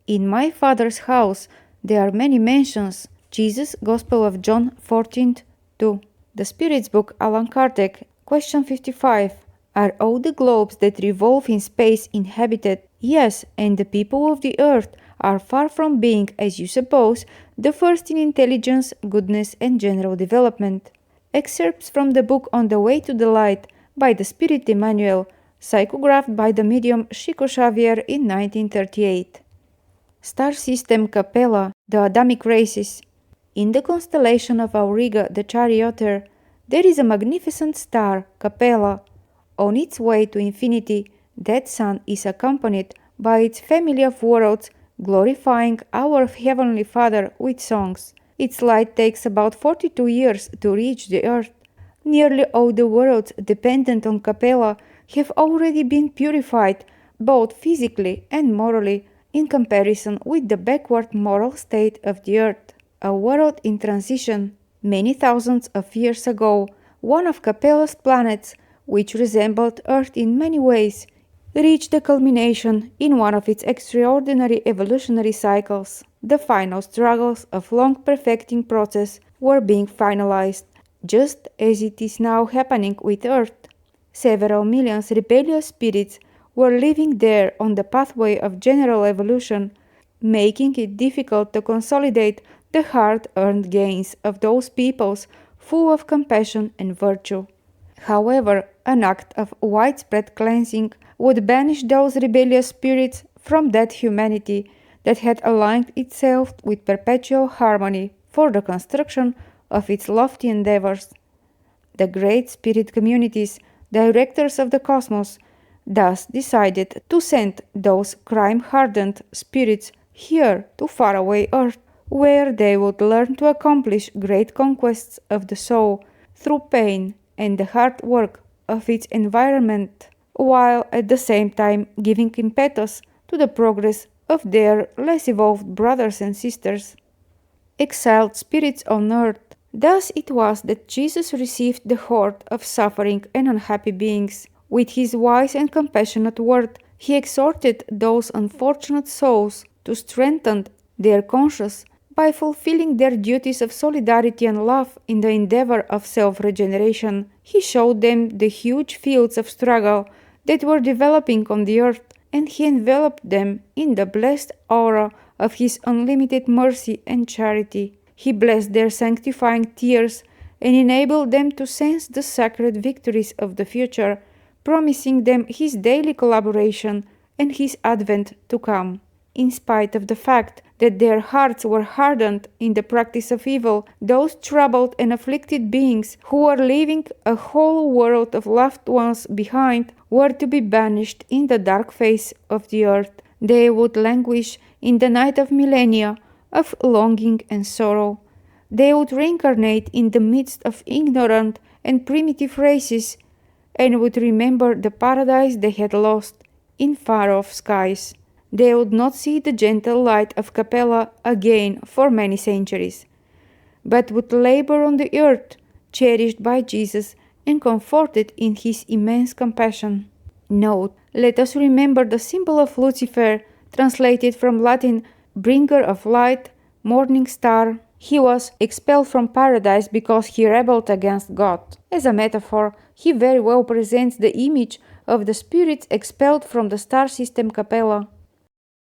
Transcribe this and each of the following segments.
In my Father's house there are many mansions. Jesus, Gospel of John 14:2. The Spirit's Book, Allan Kardec. Question 55. Are all the globes that revolve in space inhabited? Yes, and the people of the earth are far from being, as you suppose, the first in intelligence, goodness, and general development. Excerpts from the book On the Way to the Light by the Spirit Emmanuel, psychographed by the medium Chico Xavier in 1938. Star System Capella, the Adamic races. In the constellation of Auriga the Charioteer, there is a magnificent star, Capella. On its way to infinity, that sun is accompanied by its family of worlds, glorifying our Heavenly Father with songs. Its light takes about 42 years to reach the earth. Nearly all the worlds dependent on Capella have already been purified, both physically and morally, in comparison with the backward moral state of the earth. A world in transition. Many thousands of years ago, one of Capella's planets, which resembled Earth in many ways, reached a culmination in one of its extraordinary evolutionary cycles. The final struggles of long perfecting process were being finalized, just as it is now happening with Earth. Several million rebellious spirits were living there on the pathway of general evolution, making it difficult to consolidate the hard-earned gains of those peoples full of compassion and virtue. However, an act of widespread cleansing would banish those rebellious spirits from that humanity that had aligned itself with perpetual harmony for the construction of its lofty endeavors. The great spirit communities, directors of the cosmos, thus decided to send those crime-hardened spirits here to faraway Earth, where they would learn to accomplish great conquests of the soul through pain and the hard work of its environment, while at the same time giving impetus to the progress of their less evolved brothers and sisters. Exiled spirits on earth. Thus it was that Jesus received the horde of suffering and unhappy beings. With his wise and compassionate word, he exhorted those unfortunate souls to strengthen their conscience by fulfilling their duties of solidarity and love in the endeavor of self-regeneration. He showed them the huge fields of struggle that were developing on the earth, and he enveloped them in the blessed aura of his unlimited mercy and charity. He blessed their sanctifying tears and enabled them to sense the sacred victories of the future, promising them his daily collaboration and his advent to come. In spite of the fact that their hearts were hardened in the practice of evil, those troubled and afflicted beings who were leaving a whole world of loved ones behind were to be banished in the dark face of the earth. They would languish in the night of millennia of longing and sorrow. They would reincarnate in the midst of ignorant and primitive races, and would remember the paradise they had lost in far-off skies. They would not see the gentle light of Capella again for many centuries, but would labor on the earth, cherished by Jesus and comforted in his immense compassion. Note: let us remember the symbol of Lucifer, translated from Latin bringer of light, morning star. He was expelled from paradise because he rebelled against God. As a metaphor, he very well presents the image of the spirits expelled from the star system Capella.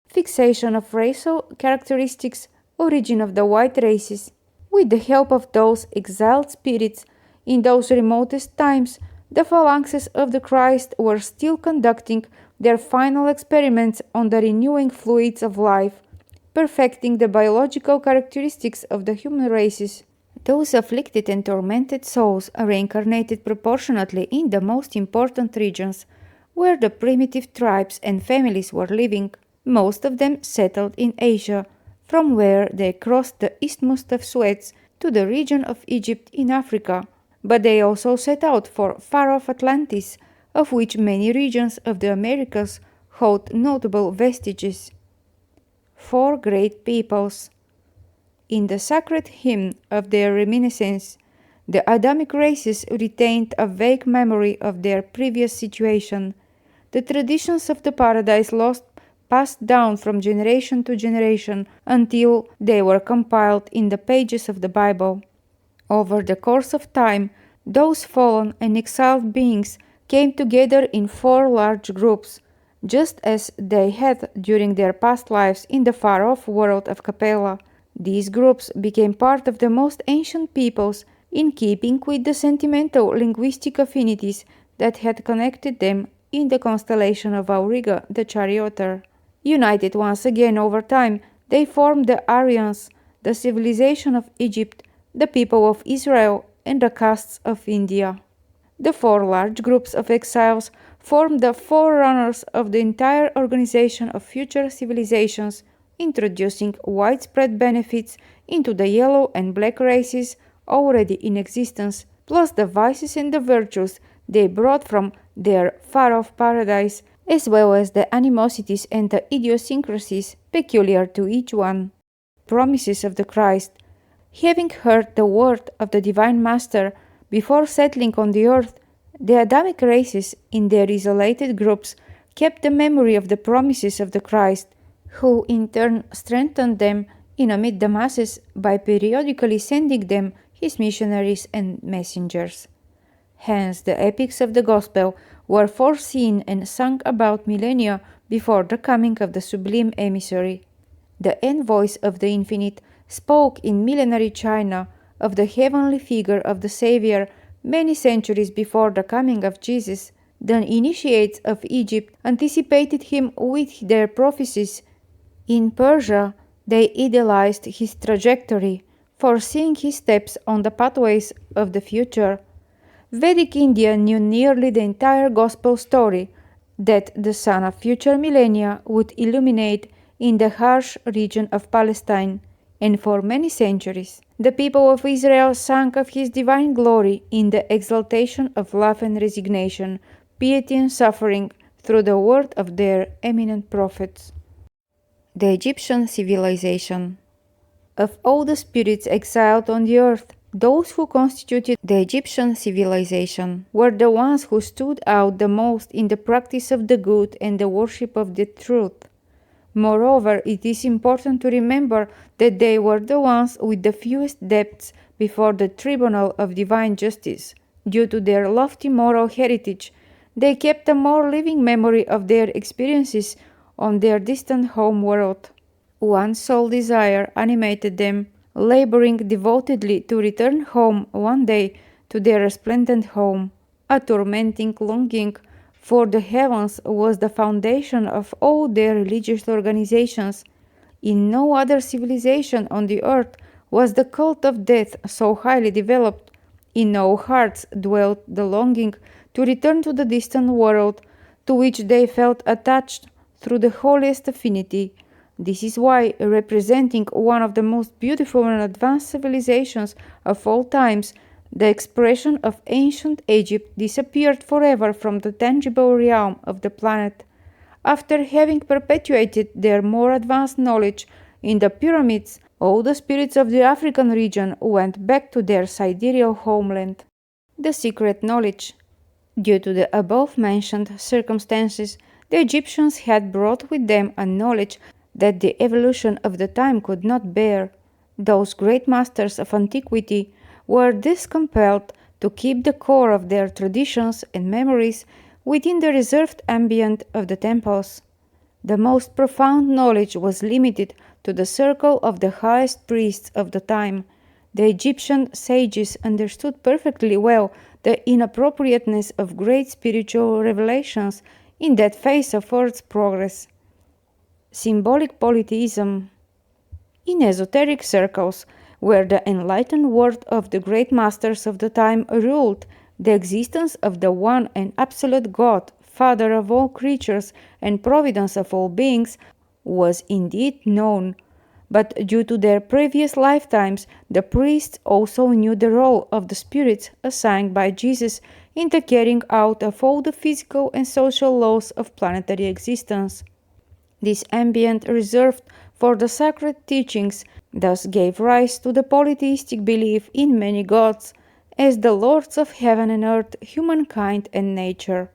Fixation of racial characteristics, origin of the white races. With the help of those exiled spirits, in those remotest times, the phalanxes of the Christ were still conducting their final experiments on the renewing fluids of life, perfecting the biological characteristics of the human races. Those afflicted and tormented souls are reincarnated proportionately in the most important regions, where the primitive tribes and families were living. Most of them settled in Asia, from where they crossed the Isthmus of Suez to the region of Egypt in Africa, but they also set out for far-off Atlantis, of which many regions of the Americas hold notable vestiges. 4 great peoples. In the sacred hymn of their reminiscence, the Adamic races retained a vague memory of their previous situation. The traditions of the Paradise Lost passed down from generation to generation until they were compiled in the pages of the Bible. Over the course of time, those fallen and exiled beings came together in 4 large groups, just as they had during their past lives in the far-off world of Capella. These groups became part of the most ancient peoples in keeping with the sentimental linguistic affinities that had connected them in the constellation of Auriga the Charioteer. United once again over time, they formed the ARYANS, the civilization of Egypt, the people of Israel, and the castes of India. The 4 large groups of exiles formed the forerunners of the entire organization of future civilizations, introducing widespread benefits into the yellow and black races already in existence, plus the vices and the virtues they brought from their far-off paradise, as well as the animosities and the idiosyncrasies peculiar to each one. Promises of the Christ. Having heard the word of the Divine Master before settling on the earth, the Adamic races in their isolated groups kept the memory of the promises of the Christ, who in turn strengthened them in amid the masses by periodically sending them his missionaries and messengers. Hence the epics of the Gospel were foreseen and sung about millennia before the coming of the sublime emissary. The envoys of the Infinite spoke in millenary China of the heavenly figure of the Xavier many centuries before the coming of Jesus. The initiates of Egypt anticipated him with their prophecies. In Persia, they idealized his trajectory, foreseeing his steps on the pathways of the future. Vedic India knew nearly the entire gospel story that the sun of future millennia would illuminate in the harsh region of Palestine, and for many centuries the people of Israel sang of his divine glory in the exaltation of love and resignation, piety and suffering through the word of their eminent prophets. The Egyptian civilization. Of all the spirits exiled on the earth, those who constituted the Egyptian civilization were the ones who stood out the most in the practice of the good and the worship of the truth. Moreover, it is important to remember that they were the ones with the fewest debts before the tribunal of divine justice. Due to their lofty moral heritage, they kept a more living memory of their experiences on their distant home world. One sole desire animated them, laboring devotedly to return home one day to their resplendent home. A tormenting longing for the heavens was the foundation of all their religious organizations. In no other civilization on the earth was the cult of death so highly developed. In no hearts dwelt the longing to return to the distant world to which they felt attached through the holiest affinity. This is why, representing one of the most beautiful and advanced civilizations of all times, the expression of ancient Egypt disappeared forever from the tangible realm of the planet. After having perpetuated their more advanced knowledge in the pyramids, all the spirits of the African region went back to their sidereal homeland. The secret knowledge. Due to the above-mentioned circumstances, the Egyptians had brought with them a knowledge that the evolution of the time could not bear. Those great masters of antiquity were thus compelled to keep the core of their traditions and memories within the reserved ambient of the temples. The most profound knowledge was limited to the circle of the highest priests of the time. The Egyptian sages understood perfectly well the inappropriateness of great spiritual revelations in that phase of Earth's progress. Symbolic polytheism. In esoteric circles, where the enlightened word of the great masters of the time ruled, the existence of the one and absolute God, Father of all creatures and Providence of all beings, was indeed known. But due to their previous lifetimes, the priests also knew the role of the spirits assigned by Jesus in the carrying out of all the physical and social laws of planetary existence. This ambient reserved for the sacred teachings thus gave rise to the polytheistic belief in many gods, as the lords of heaven and earth, humankind and nature.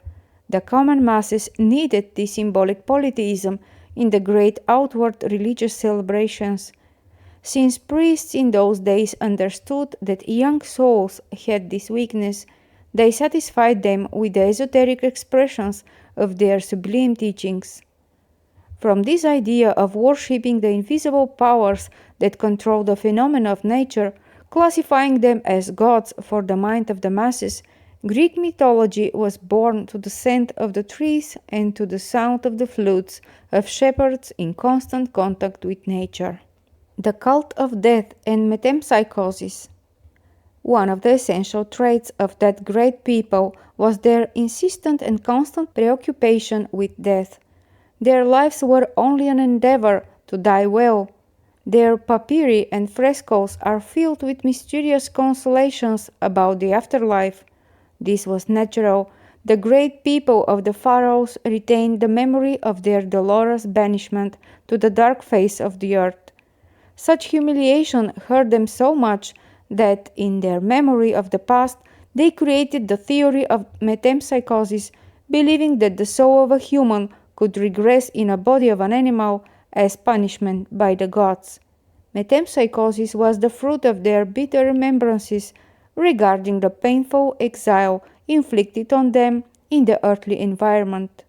The common masses needed this symbolic polytheism in the great outward religious celebrations. Since priests in those days understood that young souls had this weakness, they satisfied them with the esoteric expressions of their sublime teachings. From this idea of worshipping the invisible powers that control the phenomena of nature, classifying them as gods for the mind of the masses, Greek mythology was born to the scent of the trees and to the sound of the flutes of shepherds in constant contact with nature. The cult of death and metempsychosis. One of the essential traits of that great people was their insistent and constant preoccupation with death. Their lives were only an endeavor to die well. Their papyri and frescoes are filled with mysterious consolations about the afterlife. This was natural. The great people of the pharaohs retained the memory of their dolorous banishment to the dark face of the earth. Such humiliation hurt them so much that, in their memory of the past, they created the theory of metempsychosis, believing that the soul of a human could regress in a body of an animal as punishment by the gods. Metempsychosis was the fruit of their bitter remembrances regarding the painful exile inflicted on them in the earthly environment.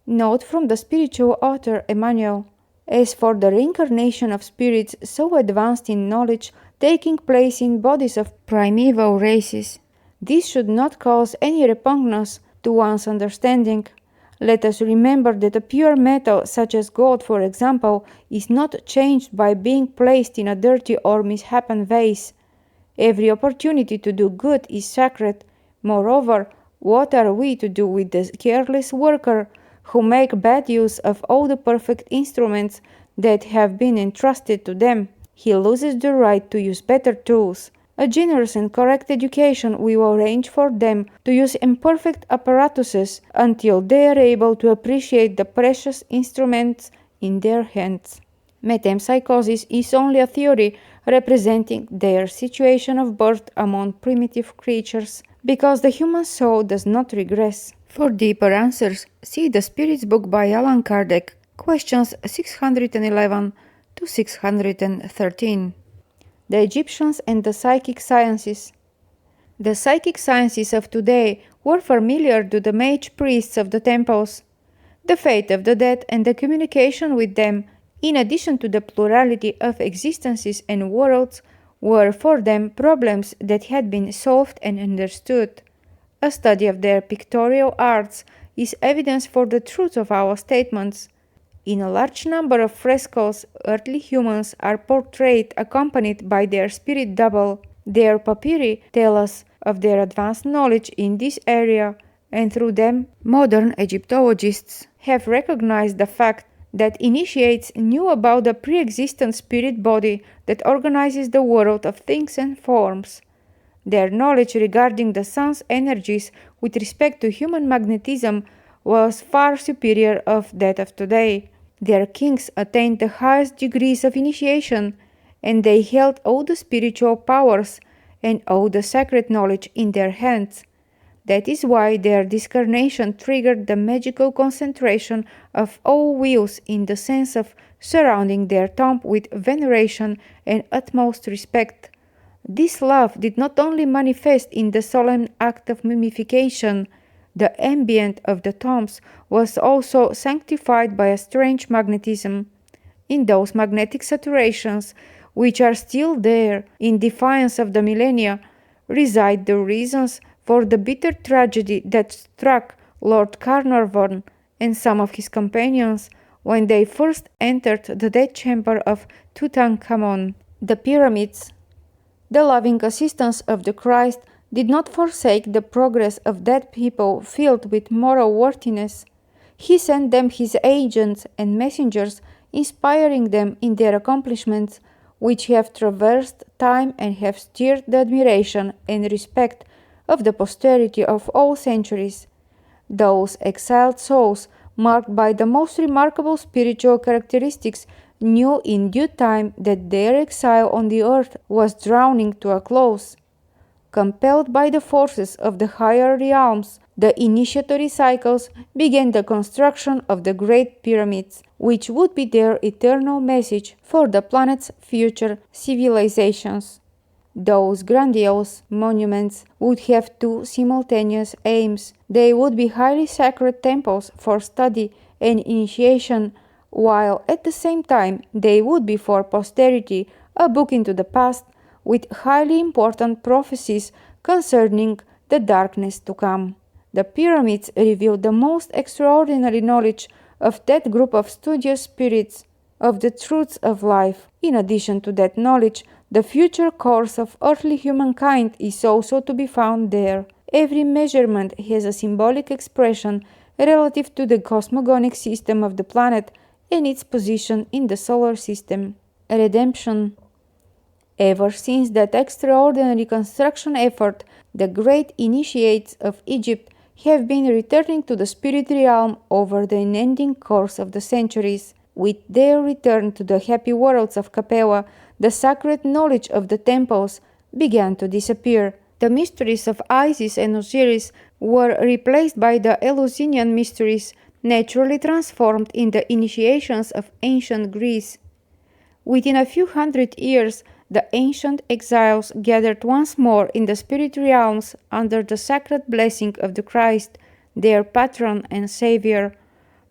Note from the spiritual author Emmanuel. As for the reincarnation of spirits so advanced in knowledge taking place in bodies of primeval races, this should not cause any repugnance to one's understanding. Let us remember that a pure metal, such as gold for example, is not changed by being placed in a dirty or misshapen vase. Every opportunity to do good is sacred. Moreover, what are we to do with the careless worker who make bad use of all the perfect instruments that have been entrusted to them? He loses the right to use better tools. A generous and correct education will arrange for them to use imperfect apparatuses until they are able to appreciate the precious instruments in their hands. Metempsychosis is only a theory representing their situation of birth among primitive creatures, because the human soul does not regress. For deeper answers, see the Spirit's book by Allan Kardec, questions 611 to 613. The Egyptians and the Psychic Sciences. The psychic sciences of today were familiar to the mage priests of the temples. The fate of the dead and the communication with them, in addition to the plurality of existences and worlds, were for them problems that had been solved and understood. A study of their pictorial arts is evidence for the truth of our statements. In a large number of frescoes, earthly humans are portrayed accompanied by their spirit double. Their papyri tell us of their advanced knowledge in this area, and through them, modern Egyptologists have recognized the fact that initiates knew about the pre-existent spirit body that organizes the world of things and forms. Their knowledge regarding the sun's energies with respect to human magnetism was far superior of that of today. Their kings attained the highest degrees of initiation, and they held all the spiritual powers and all the sacred knowledge in their hands. That is why their discarnation triggered the magical concentration of all wills in the sense of surrounding their tomb with veneration and utmost respect. This love did not only manifest in the solemn act of mummification. The ambient of the tombs was also sanctified by a strange magnetism. In those magnetic saturations, which are still there in defiance of the millennia, reside the reasons for the bitter tragedy that struck Lord Carnarvon and some of his companions when they first entered the death chamber of Tutankhamun. The pyramids. The loving assistance of the Christ did not forsake the progress of that people filled with moral worthiness. He sent them his agents and messengers, inspiring them in their accomplishments, which have traversed time and have stirred the admiration and respect of the posterity of all centuries. Those exiled souls, marked by the most remarkable spiritual characteristics, knew in due time that their exile on the earth was drawing to a close. Compelled by the forces of the higher realms, The initiatory cycles began the construction of the Great Pyramids, which would be their eternal message for the planet's future civilizations. Those grandiose monuments would have two simultaneous aims. They would be highly sacred temples for study and initiation, while at the same time they would be for posterity a book into the past with highly important prophecies concerning the darkness to come. The pyramids revealed the most extraordinary knowledge of that group of studious spirits of the truths of life. In addition to that knowledge, the future course of earthly humankind is also to be found there. Every measurement has a symbolic expression relative to the cosmogonic system of the planet and its position in the solar system. Redemption. Ever since that extraordinary construction effort, the great initiates of Egypt have been returning to the spirit realm over the unending course of the centuries. With their return to the happy worlds of Capella, the sacred knowledge of the temples began to disappear. The mysteries of Isis and Osiris were replaced by the Eleusinian mysteries, naturally transformed in the initiations of ancient Greece. Within a few hundred years, the ancient exiles gathered once more in the spirit realms under the sacred blessing of the Christ, their patron and Xavier.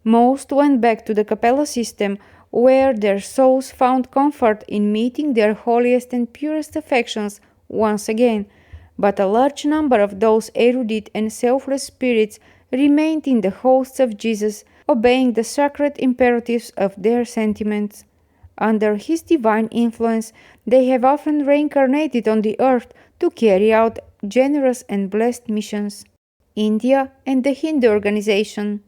Most went back to the Capella system, where their souls found comfort in meeting their holiest and purest affections once again, but a large number of those erudite and selfless spirits remained in the hosts of Jesus, obeying the sacred imperatives of their sentiments. Under his divine influence, they have often reincarnated on the earth to carry out generous and blessed missions. India and the Hindu organization.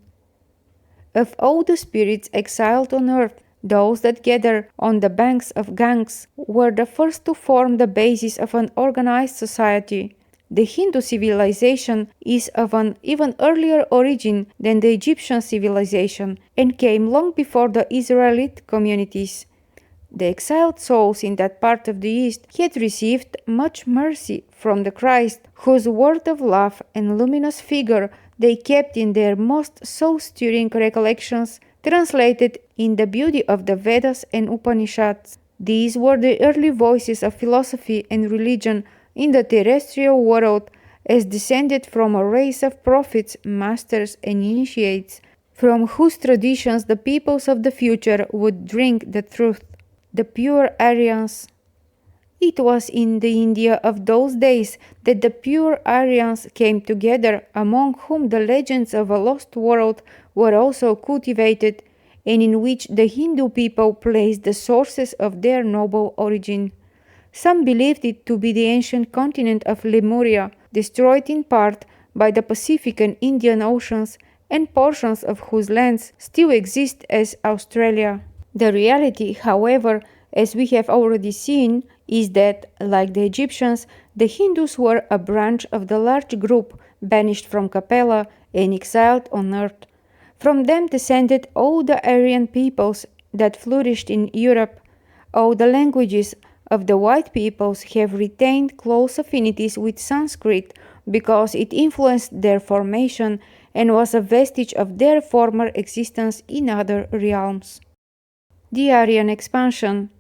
Of all the spirits exiled on earth, those that gather on the banks of Ganges were the first to form the basis of an organized society. The Hindu civilization is of an even earlier origin than the Egyptian civilization and came long before the Israelite communities. The exiled souls in that part of the East had received much mercy from the Christ, whose word of love and luminous figure they kept in their most soul-stirring recollections, translated in the beauty of the Vedas and Upanishads. These were the early voices of philosophy and religion in the terrestrial world, as descended from a race of prophets, masters, and initiates, from whose traditions the peoples of the future would drink the truth. The pure Aryans. It was in the India of those days that the pure Aryans came together, among whom the legends of a lost world were also cultivated, and in which the Hindu people placed the sources of their noble origin. Some believed it to be the ancient continent of Lemuria, destroyed in part by the Pacific and Indian Oceans, and portions of whose lands still exist as Australia. The reality, however, as we have already seen, is that, like the Egyptians, the Hindus were a branch of the large group banished from Capella and exiled on earth. From them descended all the Aryan peoples that flourished in Europe. All the languages of the white peoples have retained close affinities with Sanskrit because it influenced their formation and was a vestige of their former existence in other realms. The Aryan expansion.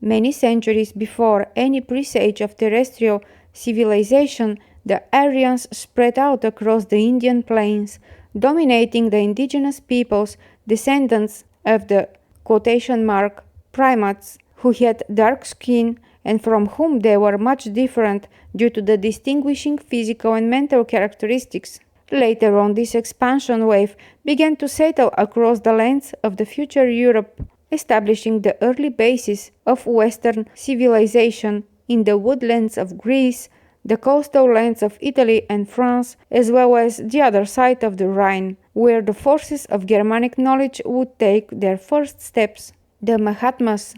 Many centuries before any presage of terrestrial civilization, the Aryans spread out across the Indian plains, dominating the indigenous peoples, descendants of the quotation mark primates, who had dark skin and from whom they were much different due to the distinguishing physical and mental characteristics. Later on, this expansion wave began to settle across the lands of the future Europe, establishing the early basis of Western civilization in the woodlands of Greece, the coastal lands of Italy and France, as well as the other side of the Rhine, where the forces of Germanic knowledge would take their first steps. The Mahatmas.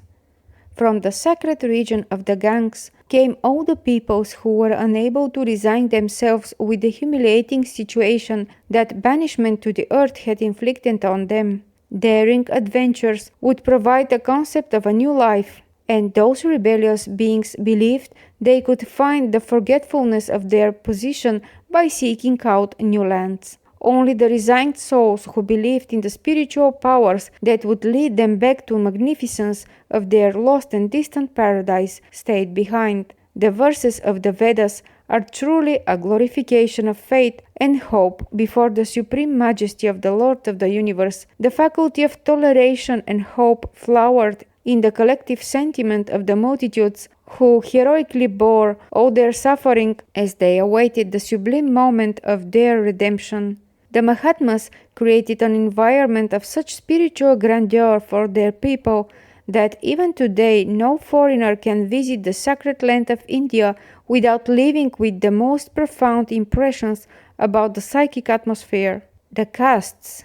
From the sacred region of the Ganges came all the peoples who were unable to resign themselves with the humiliating situation that banishment to the earth had inflicted on them. Daring adventures would provide the concept of a new life. and those rebellious beings believed they could find the forgetfulness of their position by seeking out new lands. Only the resigned souls who believed in the spiritual powers that would lead them back to magnificence of their lost and distant paradise stayed behind. The verses of the Vedas are truly a glorification of faith and hope before the supreme majesty of the Lord of the universe. The faculty of toleration and hope flowered in the collective sentiment of the multitudes who heroically bore all their suffering as they awaited the sublime moment of their redemption. The Mahatmas created an environment of such spiritual grandeur for their people that even today no foreigner can visit the sacred land of India without leaving with the most profound impressions about the psychic atmosphere. The castes.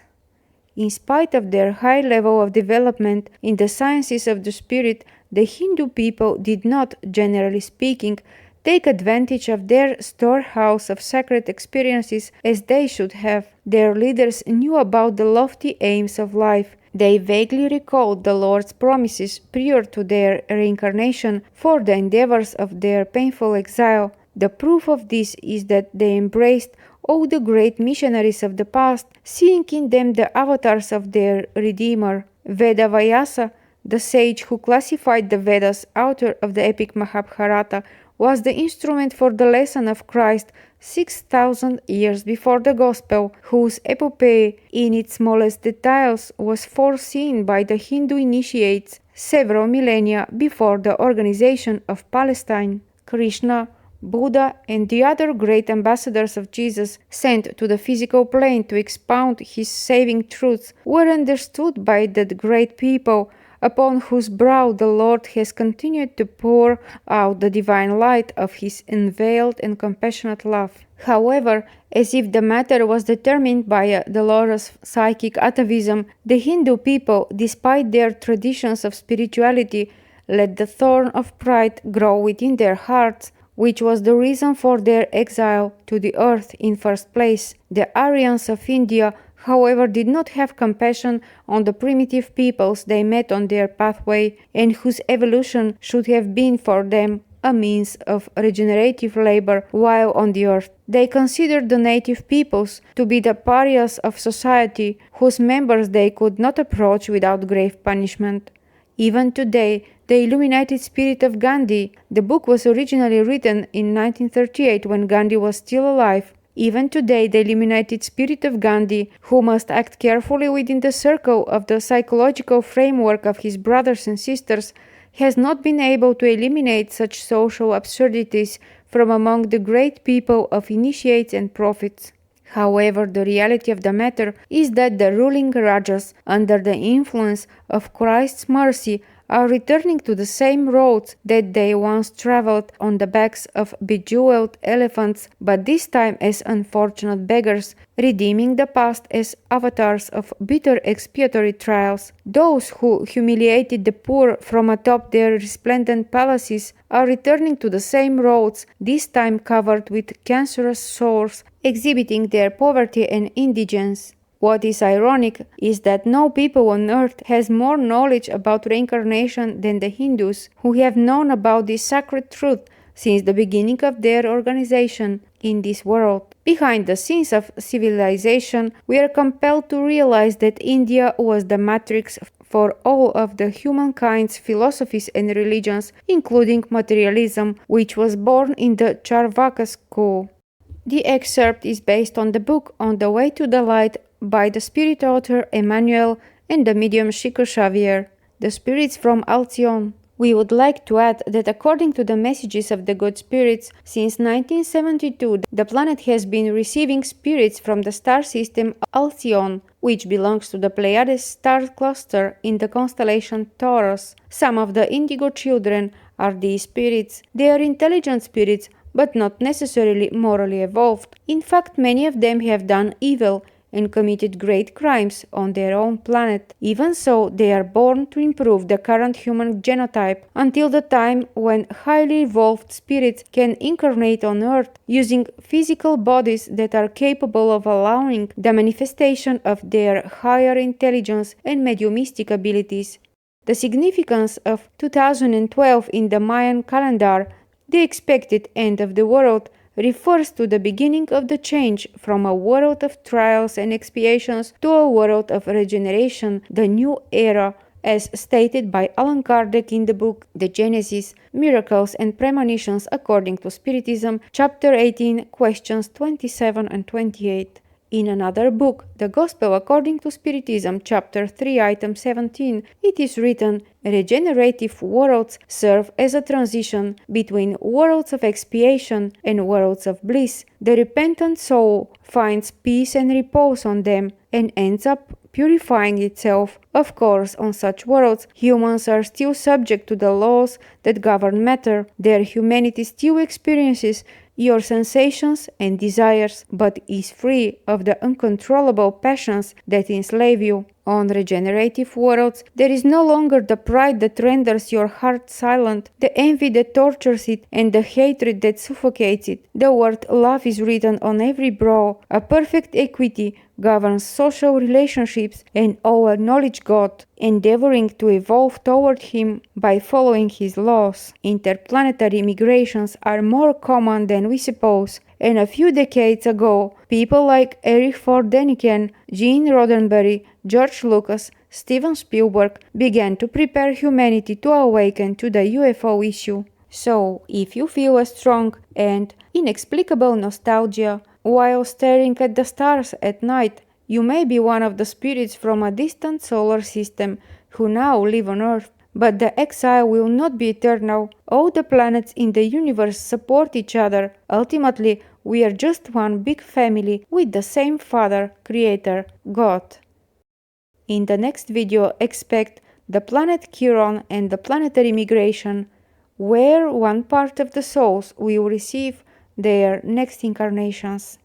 In spite of their high level of development in the sciences of the spirit, the Hindu people did not, generally speaking, take advantage of their storehouse of sacred experiences as they should have. Their leaders knew about the lofty aims of life. They vaguely recalled the Lord's promises prior to their reincarnation for the endeavors of their painful exile. The proof of this is that they embraced all the great missionaries of the past, seeing in them the avatars of their Redeemer. Vedavyasa, the sage who classified the Vedas, author of the epic Mahabharata, was the instrument for the lesson of Christ 6,000 years before the Gospel, whose epopee in its smallest details was foreseen by the Hindu initiates several millennia before the organization of Palestine. Krishna, Buddha, and the other great ambassadors of Jesus sent to the physical plane to expound his saving truths were understood by that great people upon whose brow the Lord has continued to pour out the divine light of his unveiled and compassionate love. However, as if the matter was determined by a dolorous psychic atavism, the Hindu people, despite their traditions of spirituality, let the thorn of pride grow within their hearts, which was the reason for their exile to the earth in first place. The Aryans of India, however, did not have compassion on the primitive peoples they met on their pathway, and whose evolution should have been for them a means of regenerative labor while on the earth. They considered the native peoples to be the pariahs of society, whose members they could not approach without grave punishment. Even today, the illuminated spirit of Gandhi, the book was originally written in 1938 when Gandhi was still alive. Even today, the illuminated spirit of Gandhi, who must act carefully within the circle of the psychological framework of his brothers and sisters, has not been able to eliminate such social absurdities from among the great people of initiates and prophets. However, the reality of the matter is that the ruling Rajas, under the influence of Christ's mercy, are returning to the same roads that they once traveled on the backs of bejeweled elephants, but this time as unfortunate beggars, redeeming the past as avatars of bitter expiatory trials. Those who humiliated the poor from atop their resplendent palaces are returning to the same roads, this time covered with cancerous sores, exhibiting their poverty and indigence. What is ironic is that no people on earth has more knowledge about reincarnation than the Hindus, who have known about this sacred truth since the beginning of their organization in this world. Behind the scenes of civilization, we are compelled to realize that India was the matrix for all of the humankind's philosophies and religions, including materialism, which was born in the Charvaka school. The excerpt is based on the book On the Way to the Light by the spirit author Emmanuel and the medium Chico Xavier, the spirits from ALCYONE. We would like to add that according to the messages of the good spirits, since 1972 the planet has been receiving spirits from the star system ALCYONE, which belongs to the Pleiades star cluster in the constellation Taurus. Some of the indigo children are these spirits. They are intelligent spirits, but not necessarily morally evolved. In fact, many of them have done evil and committed great crimes on their own planet. Even so, they are born to improve the current human genotype until the time when highly evolved spirits can incarnate on Earth using physical bodies that are capable of allowing the manifestation of their higher intelligence and mediumistic abilities. The significance of 2012 in the Mayan calendar, the expected end of the world, refers to the beginning of the change from a world of trials and expiations to a world of regeneration, the new era, as stated by Allan Kardec in the book The Genesis, Miracles and Premonitions According to Spiritism, Chapter 18, questions 27 and 28. In another book, The Gospel According to Spiritism, Chapter 3, Item 17, it is written, regenerative worlds serve as a transition between worlds of expiation and worlds of bliss. The repentant soul finds peace and repose on them and ends up purifying itself. Of course, on such worlds, humans are still subject to the laws that govern matter. Their humanity still experiences your sensations and desires, but is free of the uncontrollable passions that enslave you. On regenerative worlds, there is no longer the pride that renders your heart silent, the envy that tortures it, and the hatred that suffocates it. The word love is written on every brow. A perfect equity governs social relationships, and all acknowledge God, endeavoring to evolve toward Him by following His laws. Interplanetary migrations are more common than we suppose, and a few decades ago, people like Erich von Däniken, Gene Roddenberry, George Lucas, Steven Spielberg began to prepare humanity to awaken to the UFO issue. So, if you feel a strong and inexplicable nostalgia while staring at the stars at night, you may be one of the spirits from a distant solar system who now live on Earth. But the exile will not be eternal. All the planets in the universe support each other. Ultimately, we are just one big family with the same Father, Creator, God. In the next video, expect the planet Chiron and the planetary migration, where one part of the souls will receive their next incarnations.